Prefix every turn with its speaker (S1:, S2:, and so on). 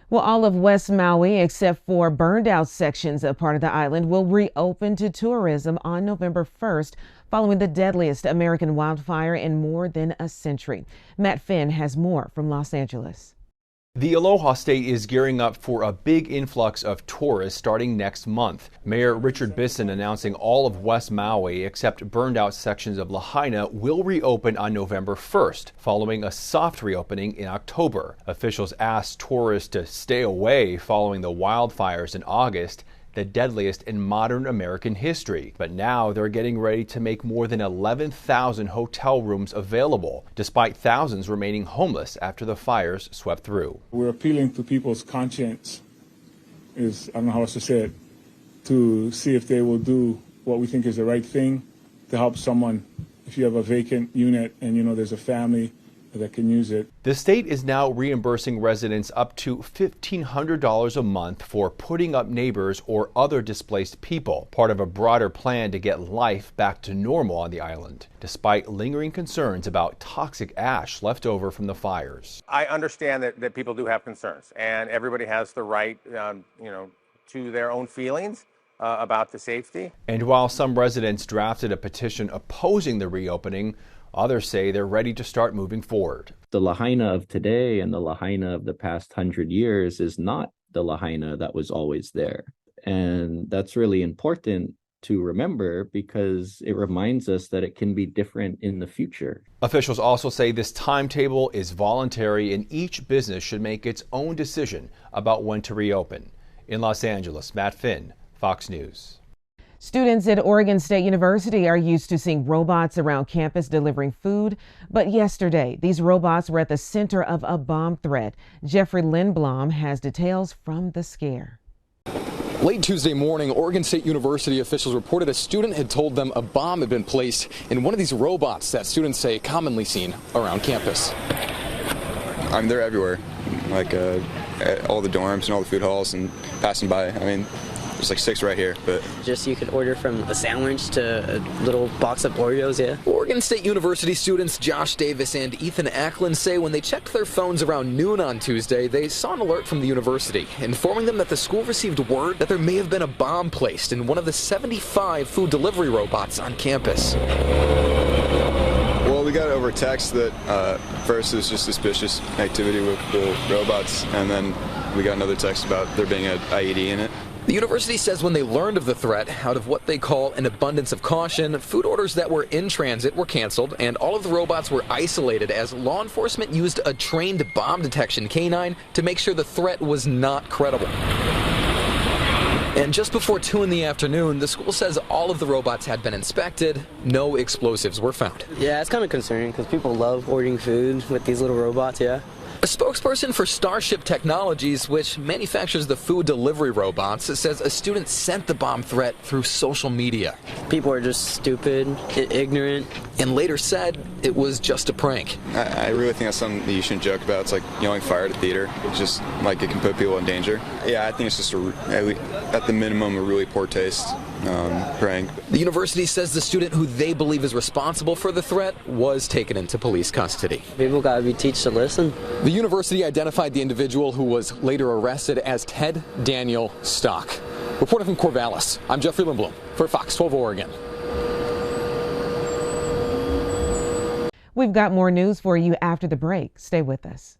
S1: Well, all of West Maui, except for burned out sections of part of the island, will reopen to tourism on November 1st, following the deadliest American wildfire in more than a century. Matt Finn has more from Los Angeles.
S2: The Aloha State is gearing up for a big influx of tourists starting next month. Mayor Richard Bisson announcing all of West Maui, except burned out sections of Lahaina, will reopen on November 1st, following a soft reopening in October. Officials asked tourists to stay away following the wildfires in August, the deadliest in modern American history. But now they're getting ready to make more than 11,000 hotel rooms available, despite thousands remaining homeless after the fires swept through.
S3: We're appealing to people's conscience, I don't know how else to say it, to see if they will do what we think is the right thing to help someone. If you have a vacant unit and there's a family that can use it.
S2: The state is now reimbursing residents up to $1,500 a month for putting up neighbors or other displaced people, part of a broader plan to get life back to normal on the island, despite lingering concerns about toxic ash left over from the fires.
S4: I understand that people do have concerns, and everybody has the right, to their own feelings about the safety.
S2: And while some residents drafted a petition opposing the reopening, others say they're ready to start moving forward.
S5: The Lahaina of today and the Lahaina of the past 100 years is not the Lahaina that was always there. And that's really important to remember because it reminds us that it can be different in the future.
S2: Officials also say this timetable is voluntary and each business should make its own decision about when to reopen. In Los Angeles, Matt Finn, Fox News.
S1: Students at Oregon State University are used to seeing robots around campus delivering food, but yesterday these robots were at the center of a bomb threat. Jeffrey Lindblom has details from the scare.
S6: Late Tuesday morning, Oregon State University officials reported a student had told them a bomb had been placed in one of these robots that students say commonly seen around campus.
S7: They're everywhere, like at all the dorms and all the food halls and passing by. There's like 6 right here, but
S8: just you could order from a sandwich to a little box of Oreos, yeah.
S6: Oregon State University students Josh Davis and Ethan Ackland say when they checked their phones around noon on Tuesday, they saw an alert from the university informing them that the school received word that there may have been a bomb placed in one of the 75 food delivery robots on campus.
S7: Well, we got it over text that first it was just suspicious activity with the robots, and then we got another text about there being an IED in it.
S6: The university says when they learned of the threat, out of what they call an abundance of caution, food orders that were in transit were canceled and all of the robots were isolated as law enforcement used a trained bomb detection canine to make sure the threat was not credible. And just before 2 in the afternoon, the school says all of the robots had been inspected. No explosives were found.
S8: Yeah, it's kind of concerning because people love ordering food with these little robots, yeah.
S6: A spokesperson for Starship Technologies, which manufactures the food delivery robots, says a student sent the bomb threat through social media.
S8: People are just stupid, ignorant.
S6: And later said it was just a prank.
S7: I really think that's something that you shouldn't joke about. It's like yelling fire at a theater. It's just like it can put people in danger. Yeah, I think it's just at the minimum a really poor taste prank.
S6: The university says the student who they believe is responsible for the threat was taken into police custody.
S8: People gotta be taught to listen.
S6: The university identified the individual who was later arrested as Ted Daniel Stock. Reporting from Corvallis, I'm Jeffrey Lindblom for Fox 12 Oregon.
S1: We've got more news for you after the break. Stay with us.